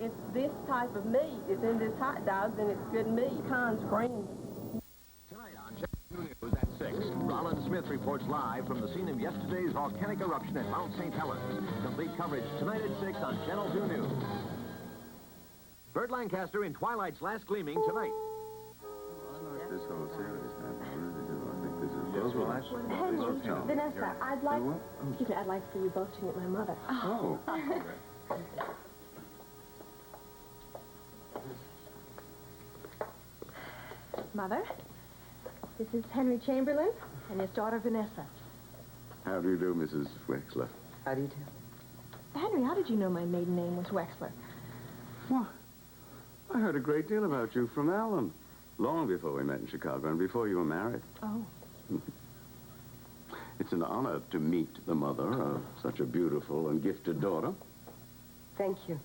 if this type of meat is in this hot dog, then it's good meat. Pecans green. Tonight on Channel 2 News at 6, Rollin Smith reports live from the scene of yesterday's volcanic eruption at Mount St. Helens. Complete coverage tonight at 6 on Channel 2 News. Burt Lancaster in Twilight's Last Gleaming tonight. This whole series, I really do. I think this is Henry, Vanessa, I'd like... Excuse me, I'd like for you both to meet my mother. Oh. Mother, this is Henry Chamberlain and his daughter Vanessa. How do you do, Mrs. Wexler? How do you do? Henry, how did you know my maiden name was Wexler? Well, I heard a great deal about you from Alan. Long before we met in Chicago and before you were married. Oh. It's an honor to meet the mother of such a beautiful and gifted daughter. Thank you.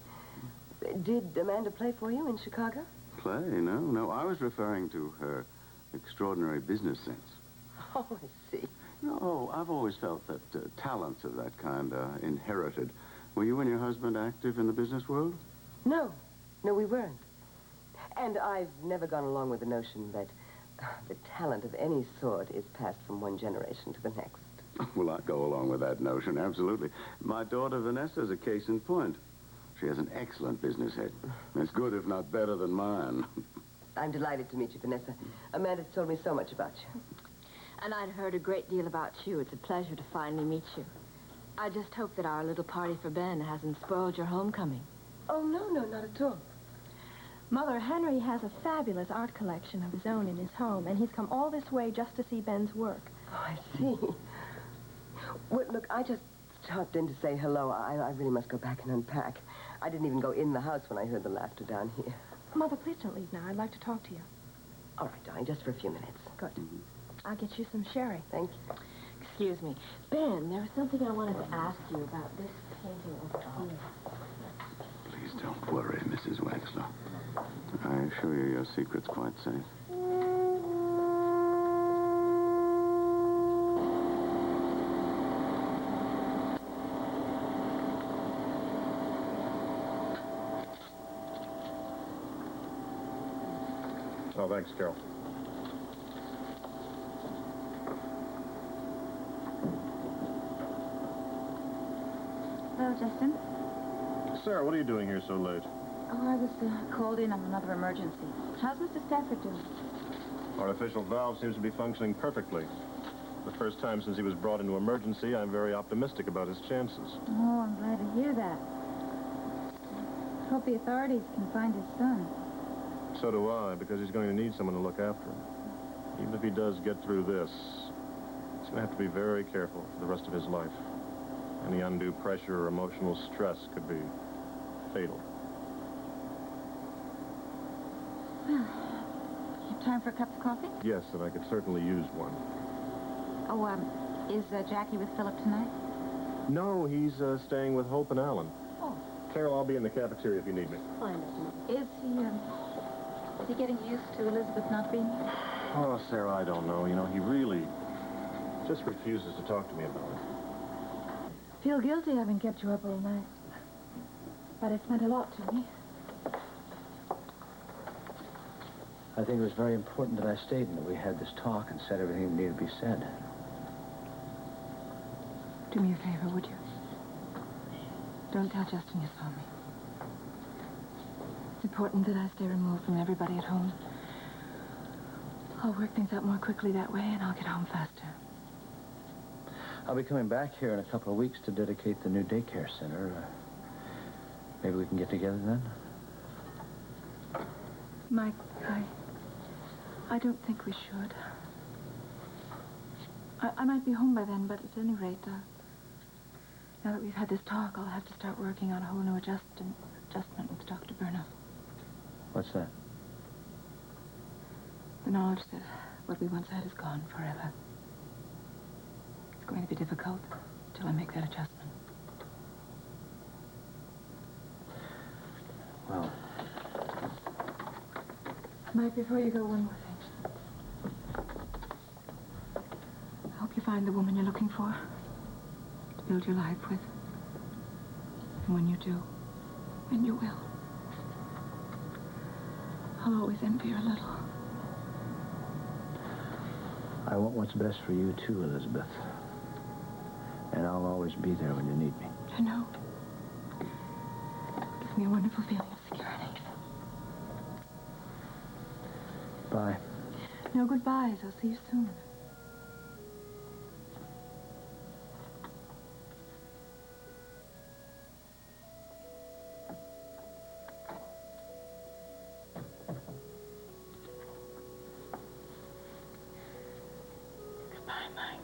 Did Amanda play for you in Chicago? Play? No. I was referring to her extraordinary business sense. Oh, I see. No, I've always felt that talents of that kind are inherited. Were you and your husband active in the business world? No, we weren't. And I've never gone along with the notion that the talent of any sort is passed from one generation to the next. Well, I go along with that notion, absolutely. My daughter Vanessa is a case in point. She has an excellent business head. As good, if not better, than mine. I'm delighted to meet you, Vanessa. Amanda's told me so much about you. And I'd heard a great deal about you. It's a pleasure to finally meet you. I just hope that our little party for Ben hasn't spoiled your homecoming. Oh, no, not at all. Mother, Henry has a fabulous art collection of his own in his home, and he's come all this way just to see Ben's work. Oh, I see. Well, look, I just stopped in to say hello. I really must go back and unpack. I didn't even go in the house when I heard the laughter down here. Mother, please don't leave now. I'd like to talk to you. All right, darling, just for a few minutes. Good. I'll get you some sherry. Thank you. Excuse me. Ben, there was something I wanted to ask you about this painting over here. Please don't worry, Mrs. Wexler. I assure you your secret's quite safe. Oh, thanks, Carol. Hello, Justin. Sarah, what are you doing here so late? Oh, I was called in on another emergency. How's Mr. Stafford doing? Artificial valve seems to be functioning perfectly. The first time since he was brought into emergency, I'm very optimistic about his chances. Oh, I'm glad to hear that. Hope the authorities can find his son. So do I, because he's going to need someone to look after him. Even if he does get through this, he's going to have to be very careful for the rest of his life. Any undue pressure or emotional stress could be fatal. Well, you have time for a cup of coffee? Yes, and I could certainly use one. Oh, is Jackie with Philip tonight? No, he's staying with Hope and Alan. Oh. Carol, I'll be in the cafeteria if you need me. Fine. Is he getting used to Elizabeth not being here? Oh, Sarah, I don't know. You know, he really just refuses to talk to me about it. Feel guilty having kept you up all night. But it's meant a lot to me. I think it was very important that I stayed and that we had this talk and said everything that needed to be said. Do me a favor, would you? Don't tell Justin you saw me. It's important that I stay removed from everybody at home. I'll work things out more quickly that way, and I'll get home faster. I'll be coming back here in a couple of weeks to dedicate the new daycare center. Maybe we can get together then? Mike, I don't think we should. I might be home by then, but at any rate, now that we've had this talk, I'll have to start working on a whole new adjustment with Dr. Burnoff. What's that? The knowledge that what we once had is gone forever. It's going to be difficult till I make that adjustment. Well... Mike, before you go, one more thing. I hope you find the woman you're looking for to build your life with. And when you do, and you will, I'll always envy her a little. I want what's best for you, too, Elizabeth. And I'll always be there when you need me. I know. It gives me a wonderful feeling of security. Bye. No goodbyes. I'll see you soon. Goodbye, Mike.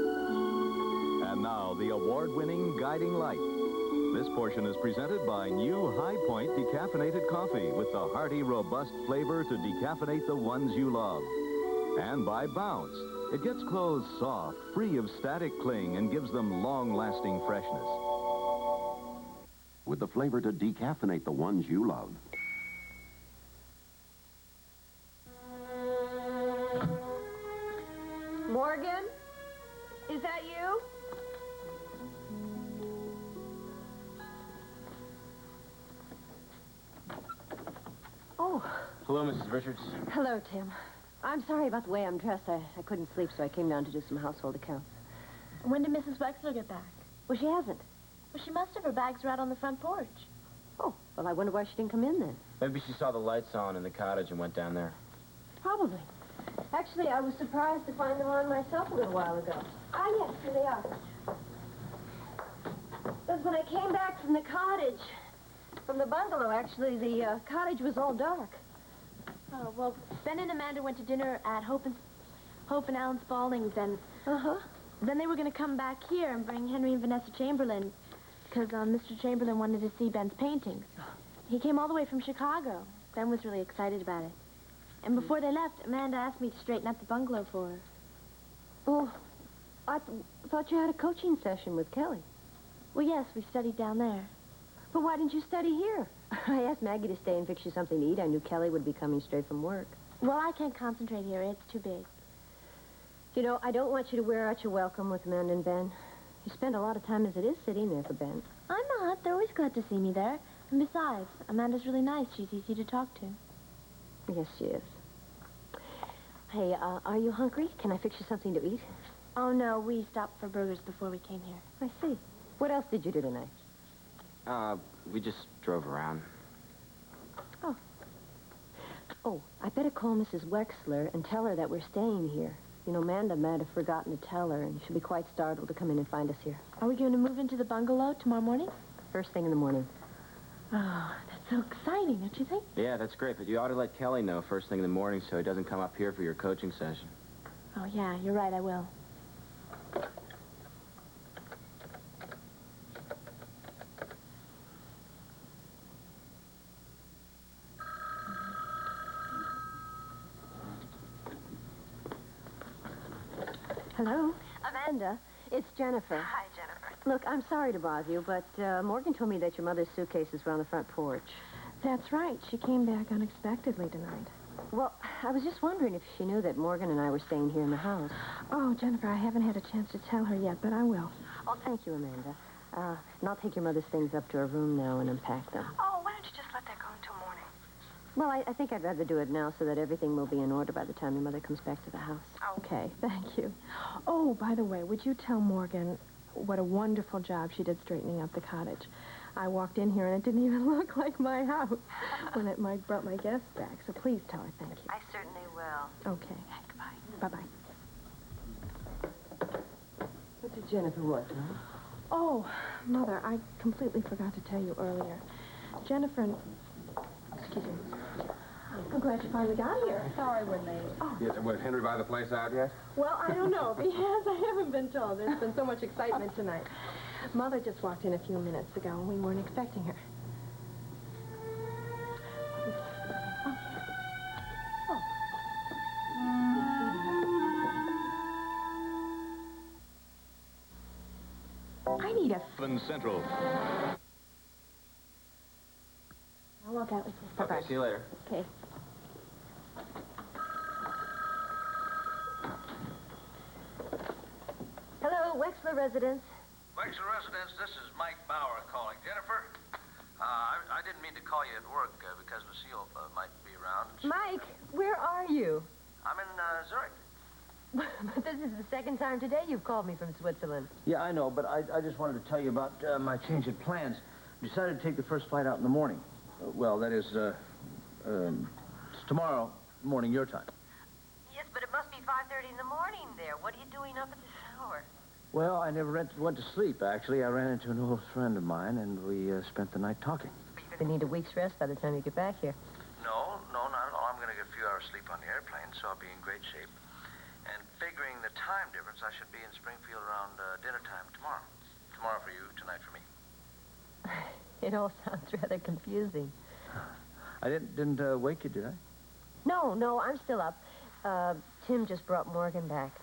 And now, the award-winning Guiding Light. This portion is presented by new High Point decaffeinated coffee with the hearty, robust flavor to decaffeinate the ones you love. And by Bounce. It gets clothes soft, free of static cling, and gives them long-lasting freshness. With the flavor to decaffeinate the ones you love. Morgan? Is that you? Oh, Hello, Mrs. Richards. hello, Tim. I'm sorry about the way I'm dressed. I couldn't sleep, so I came down to do some household accounts. When did Mrs. Wexler get back? Well, she hasn't. Well, she must have. Her bags are out on the front porch. Oh, well, I wonder why she didn't come in then. Maybe she saw the lights on in the cottage and went down there. Probably. Actually, I was surprised to find them on myself a little while ago. Ah, yes, here they are. Because when I came back from the cottage, from the bungalow, actually, the cottage was all dark. Oh, well, Ben and Amanda went to dinner at Hope and Alan Spaulding's, and Uh-huh. then they were going to come back here and bring Henry and Vanessa Chamberlain, because Mr. Chamberlain wanted to see Ben's paintings. He came all the way from Chicago. Ben was really excited about it. And before they left, Amanda asked me to straighten up the bungalow for her. Well, I thought you had a coaching session with Kelly. Well, yes, we studied down there. But why didn't you study here? I asked Maggie to stay and fix you something to eat. I knew Kelly would be coming straight from work. Well, I can't concentrate here. It's too big. You know, I don't want you to wear out your welcome with Amanda and Ben. You spend a lot of time as it is sitting there for Ben. I'm not. They're always glad to see me there. And besides, Amanda's really nice. She's easy to talk to. Yes, she is. Hey, are you hungry? Can I fix you something to eat? Oh, no, we stopped for burgers before we came here. I see. What else did you do tonight? We just drove around. Oh, I better call Mrs. Wexler and tell her that we're staying here. You know, Amanda might have forgotten to tell her, and she'll be quite startled to come in and find us here. Are we going to move into the bungalow tomorrow morning? First thing in the morning. Oh, that's so exciting, don't you think? Yeah, that's great, but you ought to let Kelly know first thing in the morning so he doesn't come up here for your coaching session. Oh, yeah, you're right, I will. Hello? Amanda, it's Jennifer. Hi, Jennifer. Look, I'm sorry to bother you, but Morgan told me that your mother's suitcases were on the front porch. That's right. She came back unexpectedly tonight. Well, I was just wondering if she knew that Morgan and I were staying here in the house. Oh, Jennifer, I haven't had a chance to tell her yet, but I will. Oh, thank you, Amanda. And I'll take your mother's things up to her room now and unpack them. Oh, why don't you just let that go until morning? Well, I think I'd rather do it now so that everything will be in order by the time your mother comes back to the house. Okay, thank you. Oh, by the way, would you tell Morgan what a wonderful job she did straightening up the cottage? I walked in here and it didn't even look like my house when it brought my guests back. So please tell her thank you. I certainly will. Okay. Goodbye. Bye-bye. What did Jennifer want, huh? Oh, Mother, I completely forgot to tell you earlier. Jennifer and... Excuse me. I'm glad you finally got here. Sorry we're late. Oh. Yeah, was Henry by the place out yet? Well, I don't know. If he has, I haven't been told. There's been so much excitement tonight. Mother just walked in a few minutes ago, and we weren't expecting her. I need a... Central. I'll walk out with you. Okay, see you later. Okay. Wexler residence. Wexler residence, this is Mike Bauer calling. Jennifer, I didn't mean to call you at work because Lucille might be around. Mike, where are you? I'm in Zurich. But this is the second time today you've called me from Switzerland. Yeah, I know, but I just wanted to tell you about my change of plans. Decided to take the first flight out in the morning. Well, that is, it's tomorrow morning, your time. Yes, but it must be 5:30 in the morning there. What are you doing up at this hour? Well, I never went to sleep, actually. I ran into an old friend of mine, and we spent the night talking. You need a week's rest by the time you get back here. No, not at all. I'm going to get a few hours sleep on the airplane, so I'll be in great shape. And figuring the time difference, I should be in Springfield around dinner time tomorrow. Tomorrow for you, tonight for me. It all sounds rather confusing. I didn't wake you, did I? No, I'm still up. Tim just brought Morgan back.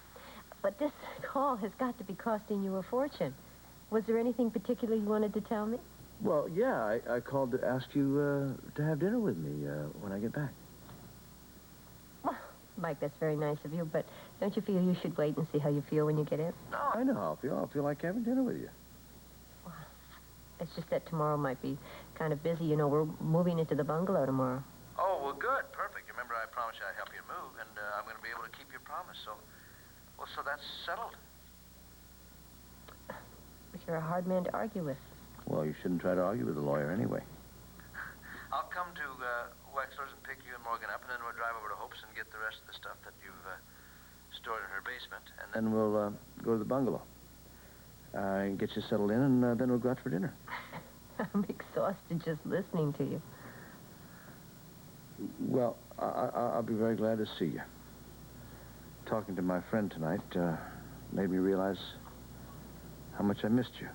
But this call has got to be costing you a fortune. Was there anything particular you wanted to tell me? Well, yeah, I called to ask you to have dinner with me when I get back. Well, Mike, that's very nice of you, but don't you feel you should wait and see how you feel when you get in? No, I know how I feel. I feel like having dinner with you. Well, it's just that tomorrow might be kind of busy. You know, we're moving into the bungalow tomorrow. Oh, well, good. Perfect. Remember, I promised you I'd help you move, and I'm going to be able to keep your promise, so... Well, so that's settled. But you're a hard man to argue with. Well, you shouldn't try to argue with a lawyer anyway. I'll come to Wexler's and pick you and Morgan up, and then we'll drive over to Hope's and get the rest of the stuff that you've stored in her basement. And then we'll go to the bungalow. And get you settled in, and then we'll go out for dinner. I'm exhausted just listening to you. Well, I'll be very glad to see you. Talking to my friend tonight made me realize how much I missed you.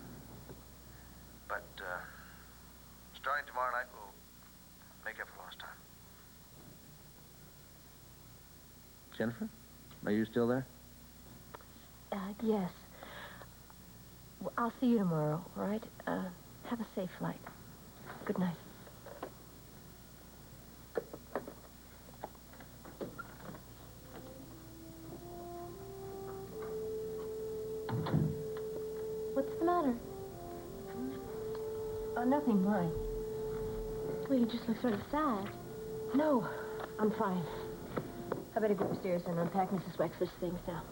But starting tomorrow night, we'll make up for lost time. Jennifer, are you still there? Yes. Well, I'll see you tomorrow, all right? Have a safe flight. Good night. What's the matter? Oh, nothing, why? Well, you just look sort of sad. No, I'm fine. I better go upstairs and unpack Mrs. Wexler's things now.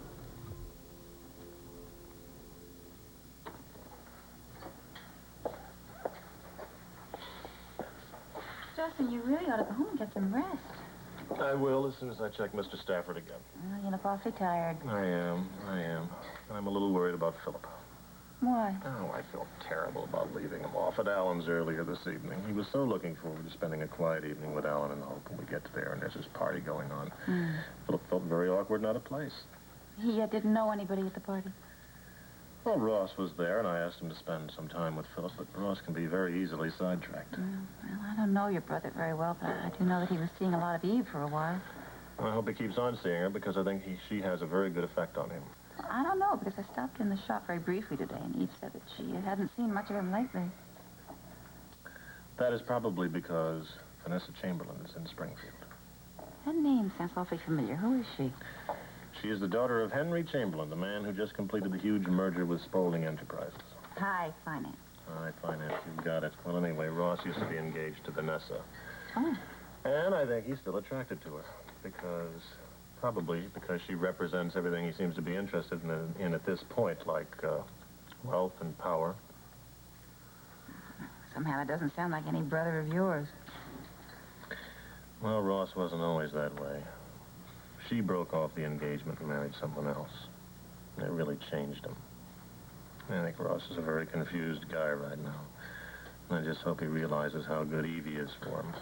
Justin, you really ought to go home and get some rest. I will as soon as I check Mr. Stafford again. Oh, you look awfully tired. I am. I'm a little worried about Philip. Why? Oh, I felt terrible about leaving him off at Alan's earlier this evening. He was so looking forward to spending a quiet evening with Alan and Hope when we get there and there's this party going on. Philip felt very awkward and out of place. He didn't know anybody at the party. Well, Ross was there, and I asked him to spend some time with Philip, but Ross can be very easily sidetracked. Well, I don't know your brother very well, but I do know that he was seeing a lot of Eve for a while. I hope he keeps on seeing her, because I think she has a very good effect on him. I don't know, because I stopped in the shop very briefly today, and Eve said that she hadn't seen much of him lately. That is probably because Vanessa Chamberlain is in Springfield. That name sounds awfully familiar. Who is she? She is the daughter of Henry Chamberlain, the man who just completed the huge merger with Spaulding Enterprises. High finance. High finance, you've got it. Well, anyway, Ross used to be engaged to Vanessa. Oh. And I think he's still attracted to her, probably because she represents everything he seems to be interested in at this point, like wealth and power. Somehow it doesn't sound like any brother of yours. Well, Ross wasn't always that way. She broke off the engagement and married someone else. It really changed him. I think Ross is a very confused guy right now. I just hope he realizes how good Evie is for him.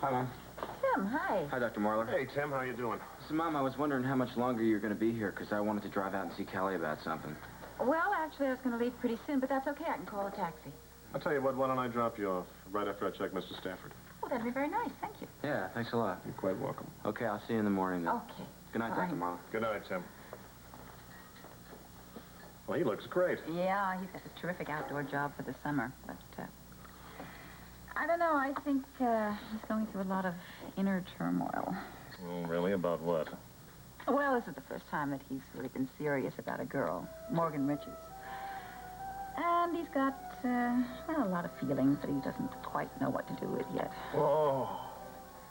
Hi, Mom. Tim, hi. Hi, Dr. Marler. Hey, Tim, how you doing? So, Mom, I was wondering how much longer you're going to be here, because I wanted to drive out and see Callie about something. Well, actually, I was going to leave pretty soon, but that's okay. I can call a taxi. I'll tell you what, why don't I drop you off right after I check Mr. Stafford? Oh, that'd be very nice. Thank you. Yeah, thanks a lot. You're quite welcome. Okay, I'll see you in the morning, then. Okay. Good night, All Dr. right. Marler. Good night, Tim. Well, he looks great. Yeah, he's got a terrific outdoor job for the summer, but, I don't know. I think, he's going through a lot of inner turmoil. Oh, really? About what? Well, this is the first time that he's really been serious about a girl, Morgan Richards. And he's got, well, a lot of feelings that he doesn't quite know what to do with yet. Oh,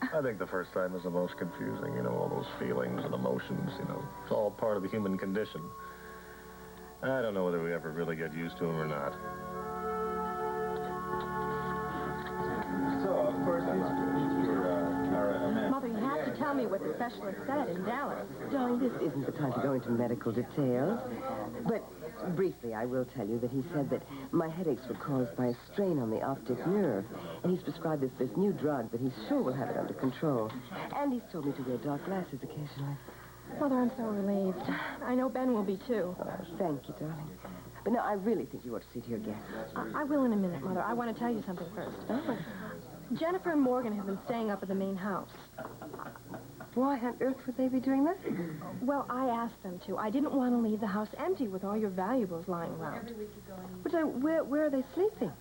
I think the first time is the most confusing, you know, all those feelings and emotions, you know. It's all part of the human condition. I don't know whether we ever really get used to them or not. So, of course, Mother, you have to tell me what the specialist said in Dallas. Darling, this isn't the time to go into medical details. But briefly, I will tell you that he said that my headaches were caused by a strain on the optic nerve. And he's prescribed this new drug that he's sure will have it under control. And he's told me to wear dark glasses occasionally. Mother, I'm so relieved. I know Ben will be, too. Oh, thank you, darling. But no, I really think you ought to see to your guests. I will in a minute, Mother. I want to tell you something first. Oh. Jennifer and Morgan have been staying up at the main house. Why on earth would they be doing that? Well, I asked them to. I didn't want to leave the house empty with all your valuables lying around. But where are they sleeping?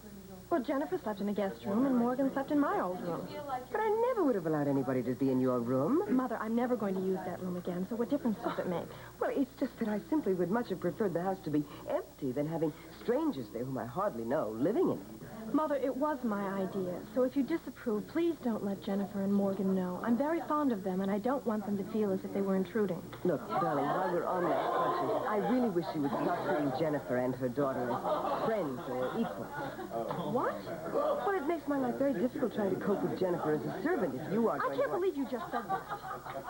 Well, Jennifer slept in the guest room, and Morgan slept in my old room. But I never would have allowed anybody to be in your room. Mother, I'm never going to use that room again, so what difference does it make? Well, it's just that I simply would much have preferred the house to be empty than having strangers there whom I hardly know living in it. Mother, it was my idea, so if you disapprove, please don't let Jennifer and Morgan know. I'm very fond of them, and I don't want them to feel as if they were intruding. Look, darling, while we're on that subject, I really wish you would stop treating Jennifer and her daughter as friends or equals. What? Well, it makes my life very difficult trying to cope with Jennifer as a servant if you are going I can't believe you just said that.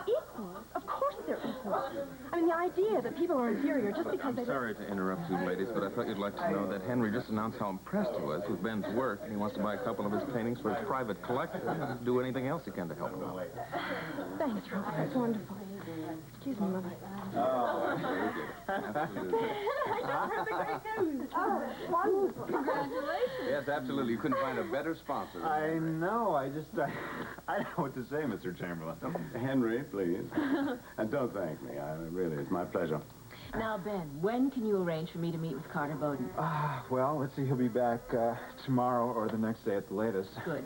Equals? Of course they're equals. I mean, the idea that people are inferior just because I'm sorry to interrupt you, ladies, but I thought you'd like to know that Henry just announced how impressed he was with Ben's work, and he wants to buy a couple of his paintings for his private collection and do anything else he can to help him out. Thanks, Ralph. That's wonderful. Excuse me, Mother. Oh, very good. Absolutely. I just heard the great news. Oh, wonderful. Congratulations. Yes, absolutely. You couldn't find a better sponsor. I know. I don't know what to say, Mr. Chamberlain. Henry, please. And don't thank me. Really, it's my pleasure. Now, Ben, when can you arrange for me to meet with Carter Bowden? Well, let's see. He'll be back tomorrow or the next day at the latest. Good.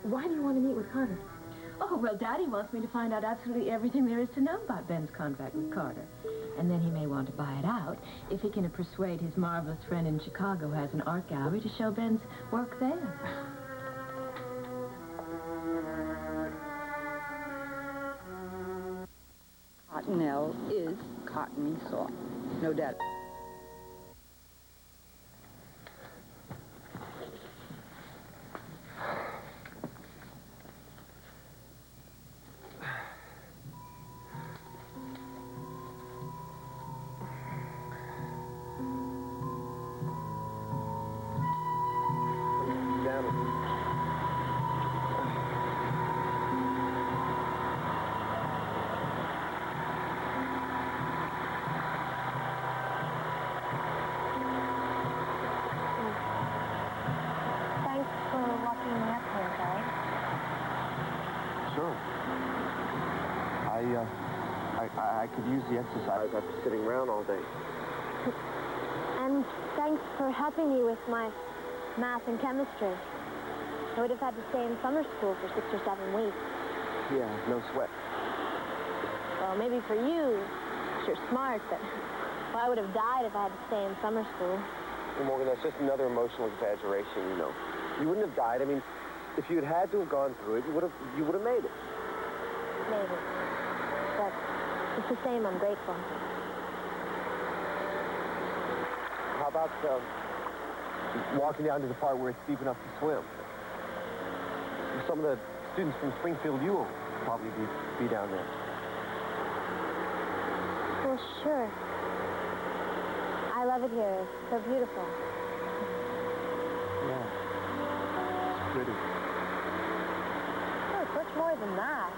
Why do you want to meet with Carter? Oh, well, Daddy wants me to find out absolutely everything there is to know about Ben's contract with Carter. And then he may want to buy it out if he can persuade his marvelous friend in Chicago who has an art gallery to show Ben's work there. Cottonelle is cottony soft, no doubt. Sure. I could use the exercise after sitting around all day. And thanks for helping me with my math and chemistry. I would have had to stay in summer school for 6 or 7 weeks. Yeah, no sweat. Well, maybe for you, you're smart, but I would have died if I had to stay in summer school. Well, Morgan, that's just another emotional exaggeration, you know. You wouldn't have died. I mean, if you'd had to have gone through it, you would have made it. Maybe. But it's the same, I'm grateful. How about walking down to the part where it's deep enough to swim? Some of the students from Springfield U will probably be down there. Well, sure. I love it here. It's so beautiful. Yeah. It's pretty. Oh, it's much more than that.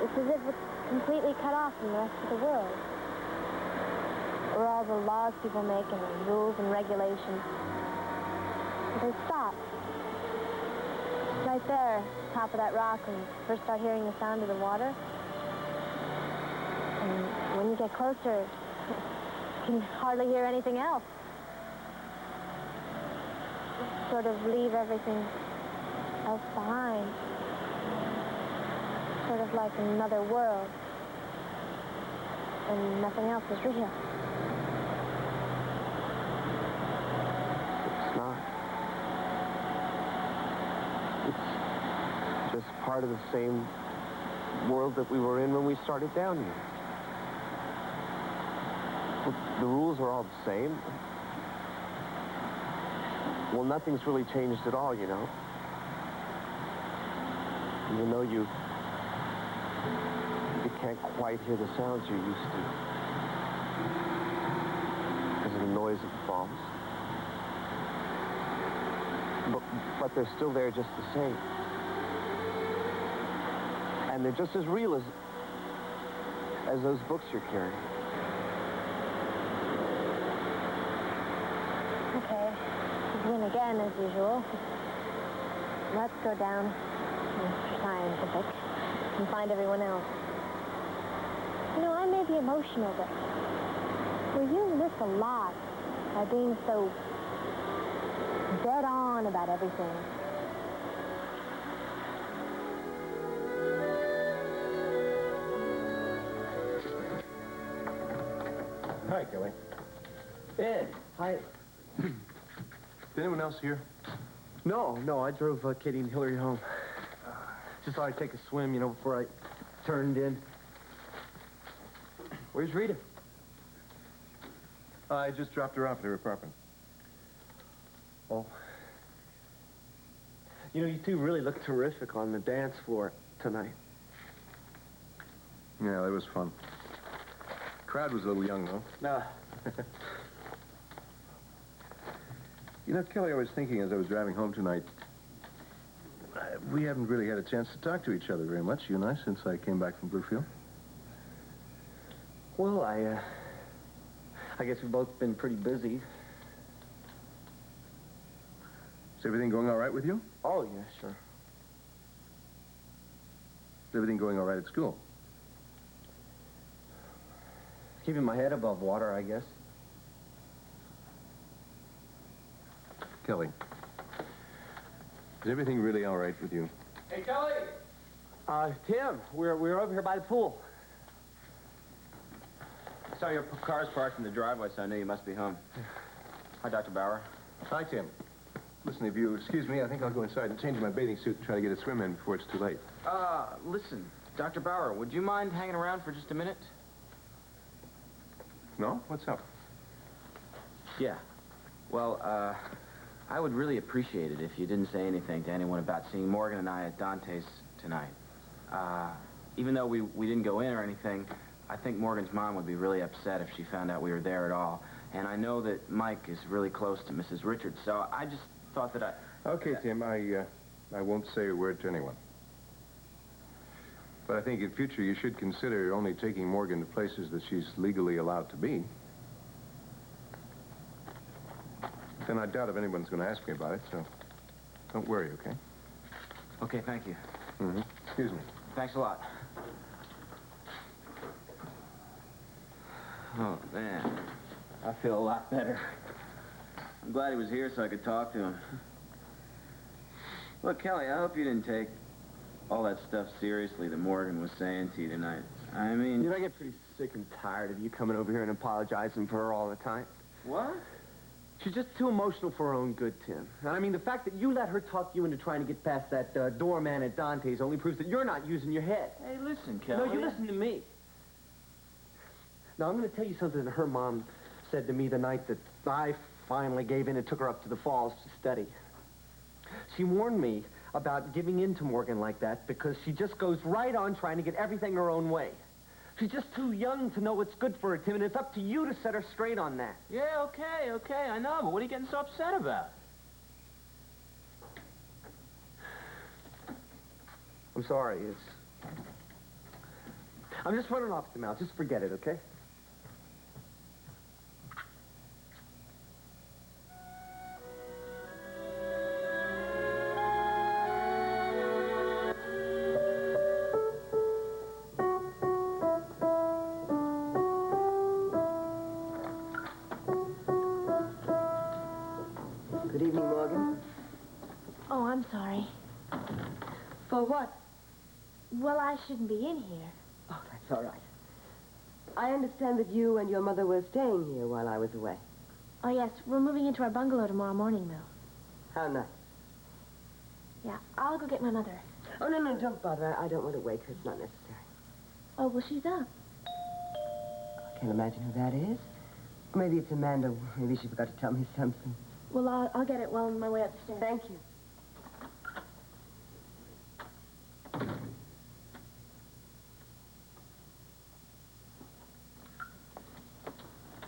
It's as if it's completely cut off from the rest of the world. Where all the laws people make and the rules and regulations, they stop. Right there, top of that rock, when you first start hearing the sound of the water. And when you get closer, you can hardly hear anything else. Sort of leave everything else behind. So sort of like another world. And nothing else is real. It's not. It's just part of the same world that we were in when we started down here. Well, the rules are all the same. Well, nothing's really changed at all, you know. Even though you can't quite hear the sounds you're used to because of the noise of the bombs. But they're still there just the same. And they're just as real as those books you're carrying. Okay, begin again as usual. Let's go down to Scientific and find everyone else. You know, I may be emotional, but we're using this a lot by being so dead on about everything. Hi, Kelly. Ed, hi. Is anyone else here? No, I drove Katie and Hillary home. Just thought I'd take a swim, you know, before I turned in. Where's Rita? I just dropped her off at her apartment. Oh. You know, you two really look terrific on the dance floor tonight. Yeah, that was fun. Crowd was a little young, though. Nah. You know, Kelly, I was thinking as I was driving home tonight, we haven't really had a chance to talk to each other very much, you and I, since I came back from Bluefield. Well, I guess we've both been pretty busy. Is everything going all right with you? Oh, yeah, sure. Is everything going all right at school? Keeping my head above water, I guess. Kelly, is everything really all right with you? Hey, Kelly! Tim, we're over here by the pool. I saw your car's parked in the driveway, so I knew you must be home. Hi, Dr. Bauer. Hi, Tim. Listen, if you excuse me, I think I'll go inside and change my bathing suit and try to get a swim in before it's too late. Listen, Dr. Bauer, would you mind hanging around for just a minute? No? What's up? Yeah. Well, I would really appreciate it if you didn't say anything to anyone about seeing Morgan and I at Dante's tonight. Even though we didn't go in or anything, I think Morgan's mom would be really upset if she found out we were there at all. And I know that Mike is really close to Mrs. Richards, so I just thought that I... Okay, Tim, I won't say a word to anyone. But I think in future you should consider only taking Morgan to places that she's legally allowed to be. Then I doubt if anyone's going to ask me about it, so don't worry, okay? Okay, thank you. Mm-hmm. Excuse me. Thanks a lot. Oh, man. I feel a lot better. I'm glad he was here so I could talk to him. Look, Kelly, I hope you didn't take all that stuff seriously that Morgan was saying to you tonight. I mean... You know, I get pretty sick and tired of you coming over here and apologizing for her all the time. What? She's just too emotional for her own good, Tim. And I mean, the fact that you let her talk you into trying to get past that doorman at Dante's only proves that you're not using your head. Hey, listen, Kelly. No, you listen to me. Now, I'm going to tell you something that her mom said to me the night that I finally gave in and took her up to the falls to study. She warned me about giving in to Morgan like that because she just goes right on trying to get everything her own way. She's just too young to know what's good for her, Tim, and it's up to you to set her straight on that. Yeah, okay, I know, but what are you getting so upset about? I'm sorry, I'm just running off the mouth. Just forget it, okay? Good evening, Morgan. Oh, I'm sorry. For what? Well, I shouldn't be in here. Oh, that's all right. I understand that you and your mother were staying here while I was away. Oh, yes, we're moving into our bungalow tomorrow morning, Mel. How nice. Yeah, I'll go get my mother. Oh, no, don't bother. I don't want to wake her. It's not necessary. Oh, well, she's up. I can't imagine who that is. Maybe it's Amanda. Maybe she forgot to tell me something. Well, I'll get it while I'm on my way up the stairs. Thank you.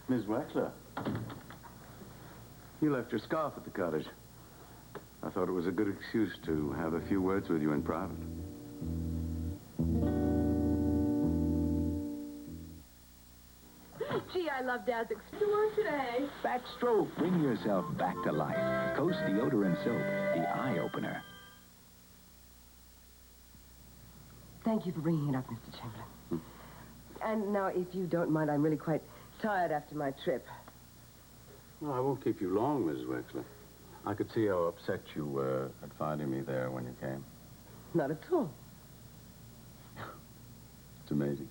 Miss Wexler, you left your scarf at the cottage. I thought it was a good excuse to have a few words with you in private. Gee, I love Dad's experiment today. Backstroke, bring yourself back to life. Coast Deodorant Soap, the eye-opener. Thank you for bringing it up, Mr. Chamberlain. And now, if you don't mind, I'm really quite tired after my trip. Well, I won't keep you long, Mrs. Wexler. I could see how upset you were at finding me there when you came. Not at all. It's amazing.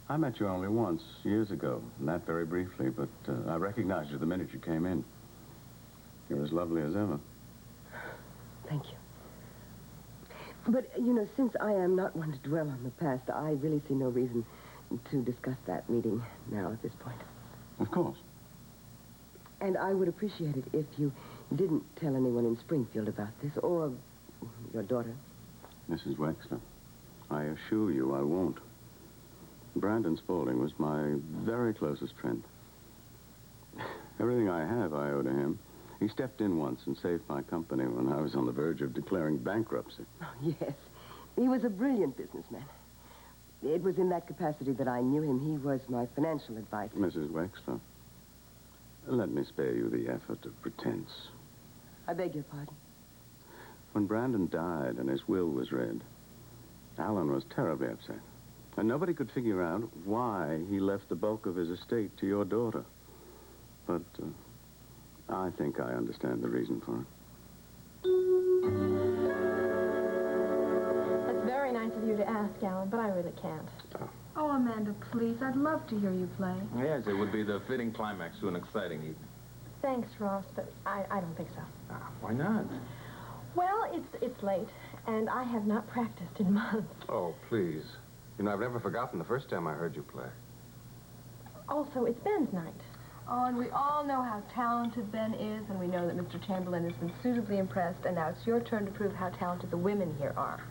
I met you only once, years ago, and that very briefly, but I recognized you the minute you came in. You're as lovely as ever. Thank you. But, you know, since I am not one to dwell on the past, I really see no reason to discuss that meeting now at this point. Of course. And I would appreciate it if you didn't tell anyone in Springfield about this, or your daughter. Mrs. Wexler, I assure you I won't. Brandon Spaulding was my very closest friend. Everything I have I owe to him. He stepped in once and saved my company when I was on the verge of declaring bankruptcy. Oh, yes. He was a brilliant businessman. It was in that capacity that I knew him. He was my financial advisor. Mrs. Wexler, let me spare you the effort of pretense. I beg your pardon. When Brandon died and his will was read, Alan was terribly upset. And nobody could figure out why he left the bulk of his estate to your daughter. But I think I understand the reason for it. That's very nice of you to ask, Alan, but I really can't. Oh, Amanda, please. I'd love to hear you play. Yes, it would be the fitting climax to an exciting evening. Thanks, Ross, but I don't think so. Why not? Well, it's late, and I have not practiced in months. Oh, please. You know, I've never forgotten the first time I heard you play. Also, it's Ben's night. Oh, and we all know how talented Ben is, and we know that Mr. Chamberlain has been suitably impressed, and now it's your turn to prove how talented the women here are.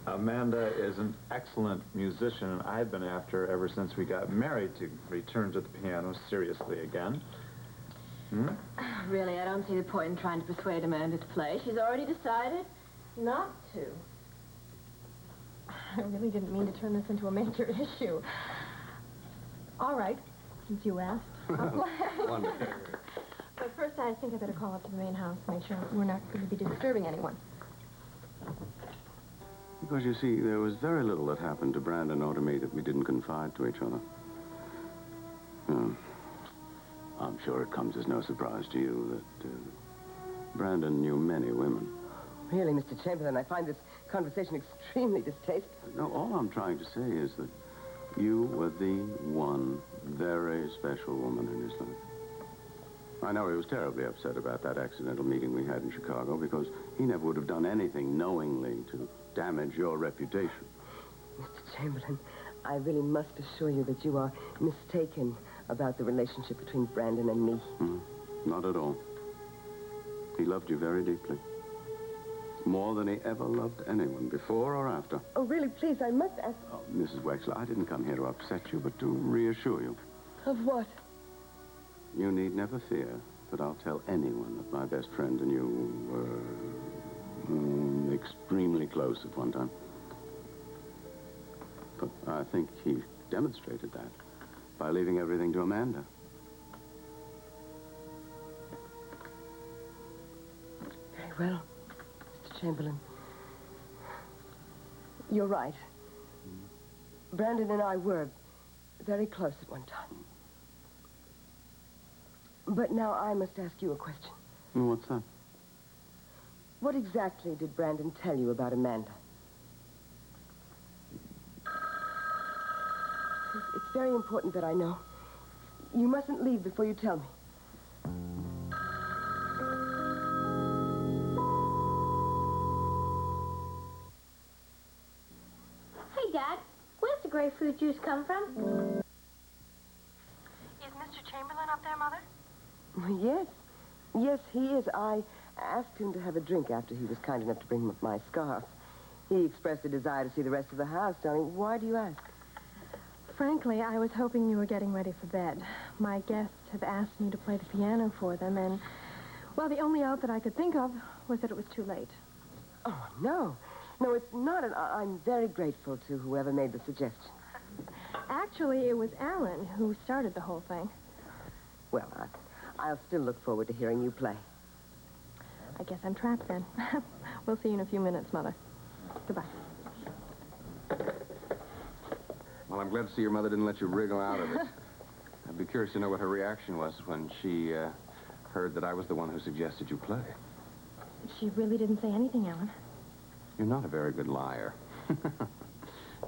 Amanda is an excellent musician, and I've been after her ever since we got married to return to the piano seriously again. Really, I don't see the point in trying to persuade Amanda to play. She's already decided not to. I really didn't mean to turn this into a major issue. All right, since you asked, I'll play. Wonderful. But first, I think I better call up to the main house, make sure we're not going to be disturbing anyone. Because, you see, there was very little that happened to Brandon or to me that we didn't confide to each other. I'm sure it comes as no surprise to you that Brandon knew many women. Really, Mr. Chamberlain, I find this conversation extremely distasteful. No, all I'm trying to say is that you were the one very special woman in his life. I know he was terribly upset about that accidental meeting we had in Chicago because he never would have done anything knowingly to damage your reputation. Mr. Chamberlain, I really must assure you that you are mistaken about the relationship between Brandon and me. Not at all. He loved you very deeply. More than he ever loved anyone, before or after. Oh, really, please, I must ask... Oh, Mrs. Wexler, I didn't come here to upset you, but to reassure you. Of what? You need never fear that I'll tell anyone that my best friend and you were extremely close at one time. But I think he demonstrated that by leaving everything to Amanda. Very well, Mr. Chamberlain. You're right. Brandon and I were very close at one time. But now I must ask you a question. What's that? What exactly did Brandon tell you about Amanda? very important that I know. You mustn't leave before you tell me. Hey, Dad, where's the grapefruit juice come from? Is Mr. Chamberlain up there, Mother? Yes. Yes, he is. I asked him to have a drink after he was kind enough to bring my scarf. He expressed a desire to see the rest of the house, darling. Why do you ask? Frankly, I was hoping you were getting ready for bed. My guests have asked me to play the piano for them, and, well, the only out that I could think of was that it was too late. Oh, no. No, it's not. I'm very grateful to whoever made the suggestion. Actually, it was Alan who started the whole thing. Well, I'll still look forward to hearing you play. I guess I'm trapped then. We'll see you in a few minutes, Mother. Goodbye. Well, I'm glad to see your mother didn't let you wriggle out of it. I'd be curious to know what her reaction was when she heard that I was the one who suggested you play. She really didn't say anything, Alan. You're not a very good liar.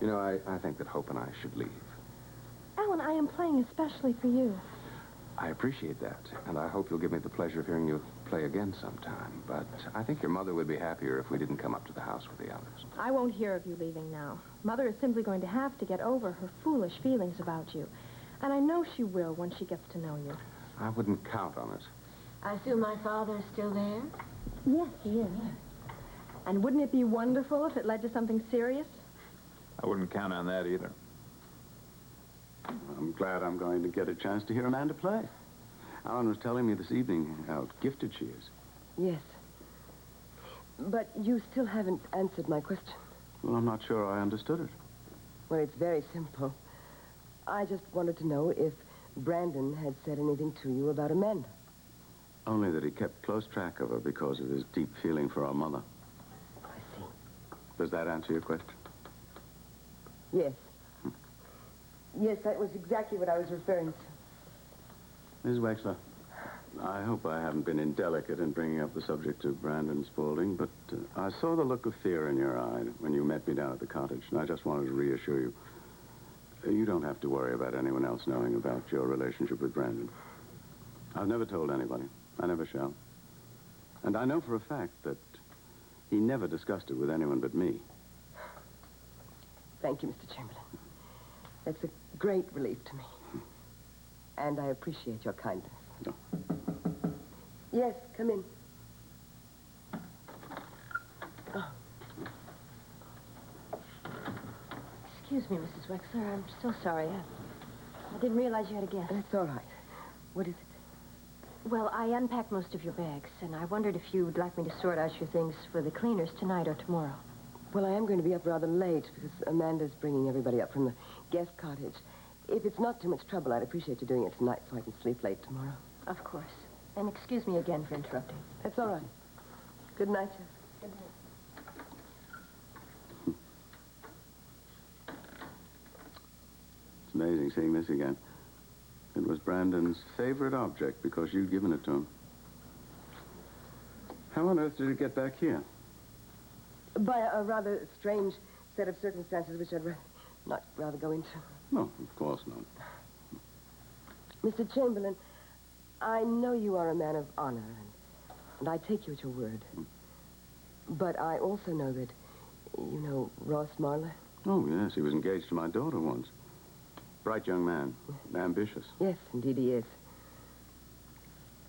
You know, I think that Hope and I should leave. Alan, I am playing especially for you. I appreciate that, and I hope you'll give me the pleasure of hearing you play again sometime. But I think your mother would be happier if we didn't come up to the house with the others. I won't hear of you leaving now. Mother is simply going to have to get over her foolish feelings about you. And I know she will when she gets to know you. I wouldn't count on it. I assume my father is still there? Yes, he is. And wouldn't it be wonderful if it led to something serious? I wouldn't count on that either. I'm glad I'm going to get a chance to hear Amanda play. Alan was telling me this evening how gifted she is. Yes. But you still haven't answered my question. Well, I'm not sure I understood it. Well, it's very simple. I just wanted to know if Brandon had said anything to you about Amanda. Only that he kept close track of her because of his deep feeling for our mother. I see. Does that answer your question? Yes. Yes, that was exactly what I was referring to. Ms. Wexler, I hope I haven't been indelicate in bringing up the subject of Brandon Spaulding, but I saw the look of fear in your eye when you met me down at the cottage, and I just wanted to reassure you. You don't have to worry about anyone else knowing about your relationship with Brandon. I've never told anybody. I never shall. And I know for a fact that he never discussed it with anyone but me. Thank you, Mr. Chamberlain. That's a great relief to me. And I appreciate your kindness. No. Yes, come in. Oh. Excuse me, Mrs. Wexler. I'm so sorry. I didn't realize you had a guest. That's all right. What is it? Well, I unpacked most of your bags, and I wondered if you'd like me to sort out your things for the cleaners tonight or tomorrow. Well, I am going to be up rather late because Amanda's bringing everybody up from the guest cottage. If it's not too much trouble, I'd appreciate you doing it tonight so I can sleep late tomorrow. Of course. And excuse me again for interrupting. That's all right. Good night, Jeff. Good night. It's amazing seeing this again. It was Brandon's favorite object because you'd given it to him. How on earth did it get back here? By a rather strange set of circumstances which I'd not rather go into. No, of course not. Mr. Chamberlain, I know you are a man of honor, and I take you at your word. But I also know that, you know, Ross Marler. Oh, yes, he was engaged to my daughter once. Bright young man, ambitious. Yes, indeed he is.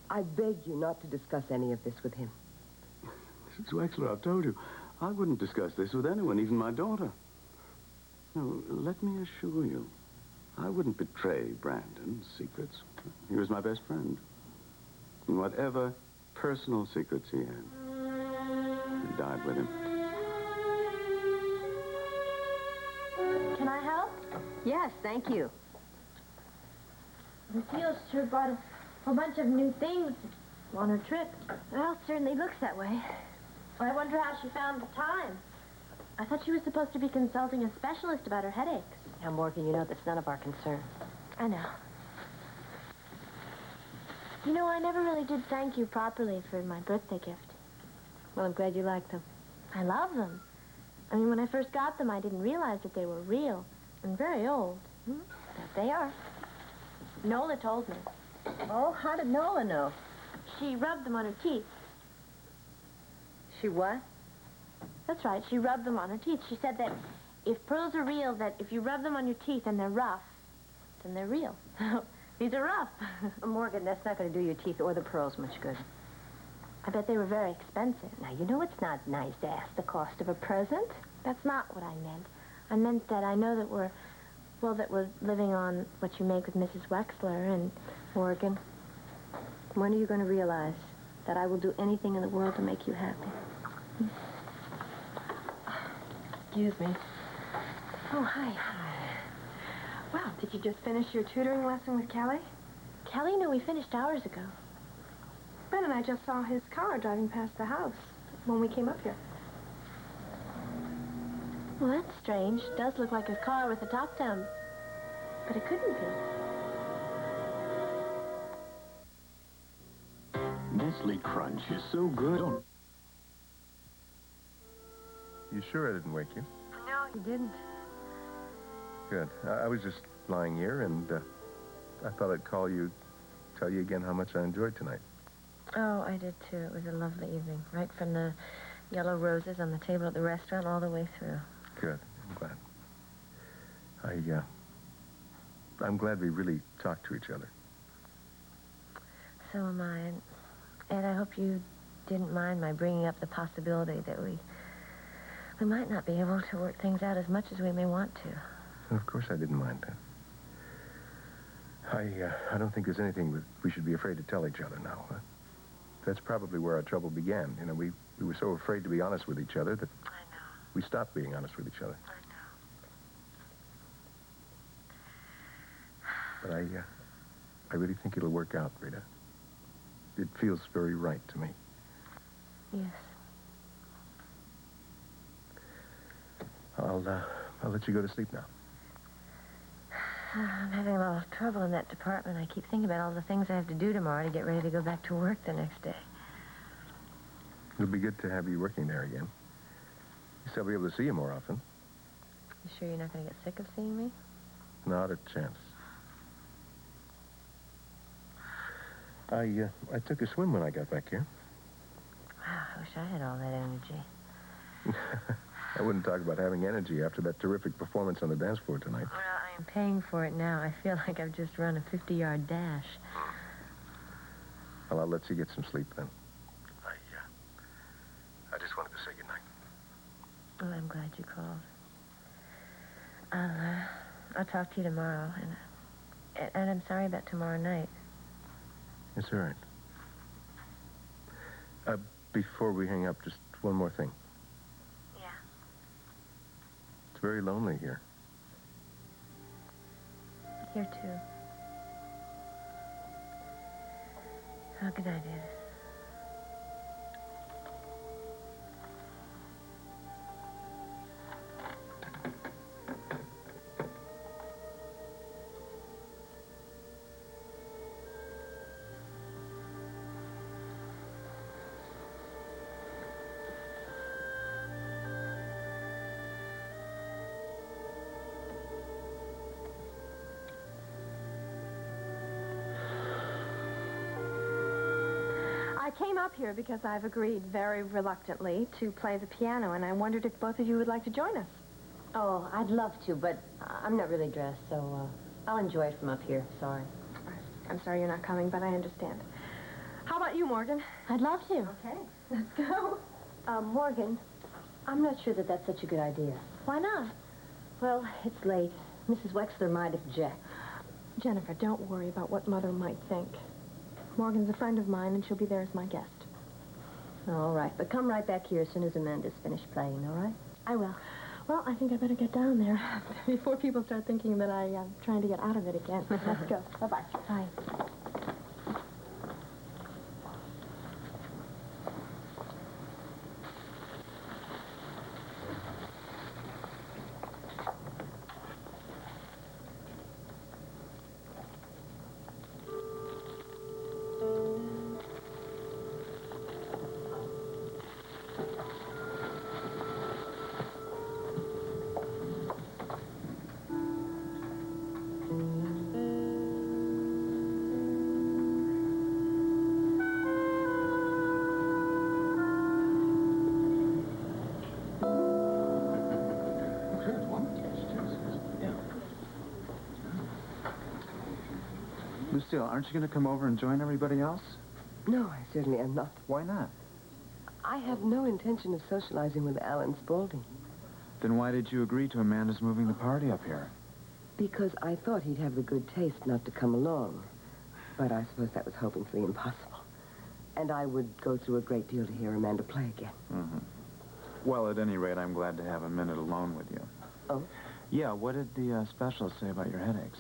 I beg you not to discuss any of this with him. Mrs. Wexler, I've told you, I wouldn't discuss this with anyone, even my daughter. No, let me assure you, I wouldn't betray Brandon's secrets. He was my best friend. And whatever personal secrets he had, I died with him. Can I help? Yes, thank you. Lucille sure bought a whole bunch of new things on her trip. Well, it certainly looks that way. I wonder how she found the time. I thought she was supposed to be consulting a specialist about her headaches. Now, Morgan, you know that's none of our concern. I know. You know, I never really did thank you properly for my birthday gift. Well, I'm glad you like them. I love them. I mean, when I first got them, I didn't realize that they were real and very old. They are. Nola told me. Oh, how did Nola know? She rubbed them on her teeth. She what? That's right, she rubbed them on her teeth. She said that if pearls are real, that if you rub them on your teeth and they're rough, then they're real. These are rough. Morgan, that's not going to do your teeth or the pearls much good. I bet they were very expensive. Now, you know it's not nice to ask the cost of a present. That's not what I meant. I meant that I know that we're living on what you make with Mrs. Wexler and Morgan, when are you going to realize that I will do anything in the world to make you happy? Excuse me. Oh, hi. Well, did you just finish your tutoring lesson with Kelly? Kelly? No, we finished hours ago. Ben and I just saw his car driving past the house when we came up here. Well, that's strange. It does look like his car with the top down. But it couldn't be. Nestle Crunch is so good. You sure I didn't wake you? No, you didn't. Good. I was just lying here, and I thought I'd call you, tell you again how much I enjoyed tonight. Oh, I did too. It was a lovely evening. Right from the yellow roses on the table at the restaurant all the way through. Good. I'm glad. I'm glad we really talked to each other. So am I. And Ed, I hope you didn't mind my bringing up the possibility that we might not be able to work things out as much as we may want to. Of course I didn't mind that. I don't think there's anything we should be afraid to tell each other now. That's probably where our trouble began. You know, we were so afraid to be honest with each other that we stopped being honest with each other. But I really think it'll work out, Rita. It feels very right to me. Yes. I'll let you go to sleep now. I'm having a lot of trouble in that department. I keep thinking about all the things I have to do tomorrow to get ready to go back to work the next day. It'll be good to have you working there again. At least I'll be able to see you more often. You sure you're not going to get sick of seeing me? Not a chance. I took a swim when I got back here. Wow, I wish I had all that energy. I wouldn't talk about having energy after that terrific performance on the dance floor tonight. Well, I am paying for it now. I feel like I've just run a 50-yard dash. Well, I'll let you get some sleep then. I just wanted to say goodnight. Well, I'm glad you called. I'll talk to you tomorrow, and I'm sorry about tomorrow night. It's all right. Before we hang up, just one more thing. Yeah. It's very lonely here. Here, too. Oh, good night, Ed. I came up here because I've agreed very reluctantly to play the piano, and I wondered if both of you would like to join us. Oh, I'd love to, but I'm not really dressed, so I'll enjoy it from up here. Sorry. I'm sorry you're not coming, but I understand. How about you, Morgan? I'd love to. Okay, let's go. Morgan, I'm not sure that that's such a good idea. Why not? Well, it's late. Mrs. Wexler might object. Jennifer, don't worry about what Mother might think. Morgan's a friend of mine, and she'll be there as my guest. All right, but come right back here as soon as Amanda's finished playing, all right? I will. Well, I think I better get down there before people start thinking that I'm trying to get out of it again. Let's go. Bye-bye. Bye. Lucille, aren't you going to come over and join everybody else? No, I certainly am not. Why not? I have no intention of socializing with Alan Spaulding. Then why did you agree to Amanda's moving the party up here? Because I thought he'd have the good taste not to come along. But I suppose that was hoping for the impossible. And I would go through a great deal to hear Amanda play again. Mm-hmm. Well, at any rate, I'm glad to have a minute alone with you. Oh? Yeah, what did the specialist say about your headaches?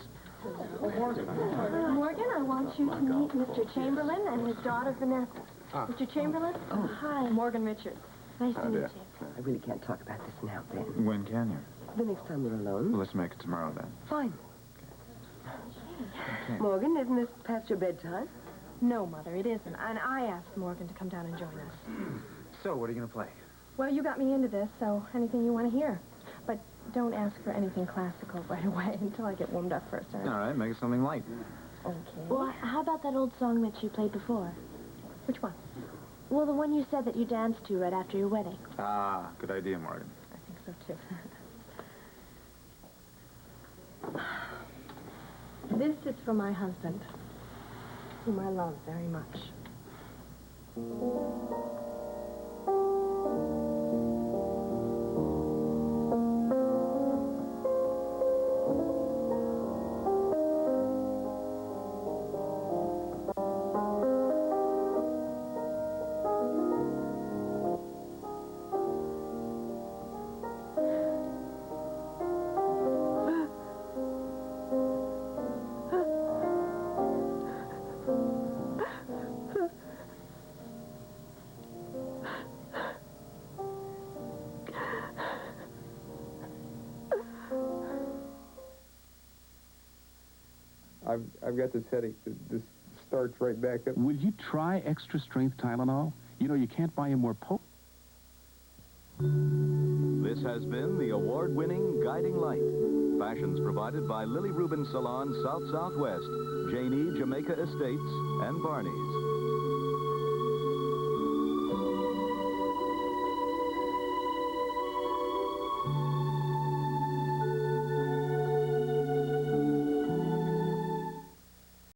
Morgan, I want you to meet Mr. Chamberlain and his daughter, Vanessa. Mr. Chamberlain? Oh, hi. Morgan Richards. Nice to meet you. I really can't talk about this now, Ben. When can you? The next time we're alone. Well, let's make it tomorrow, then. Fine. Okay. Morgan, isn't this past your bedtime? No, Mother, it isn't. And I asked Morgan to come down and join us. So, what are you going to play? Well, you got me into this, so anything you want to hear. But don't ask for anything classical right away until I get warmed up first, all right? All right, make it something light. Okay. Well, how about that old song that you played before? Which one? Well, the one you said that you danced to right after your wedding. Ah, good idea, Morgan. I think so, too. This is for my husband, whom I love very much. I've got this headache that just starts right back up. Will you try extra strength Tylenol? You know, you can't buy a more potent. This has been the award-winning Guiding Light. Fashions provided by Lily Rubin Salon South Southwest, Janie Jamaica Estates, and Barney's.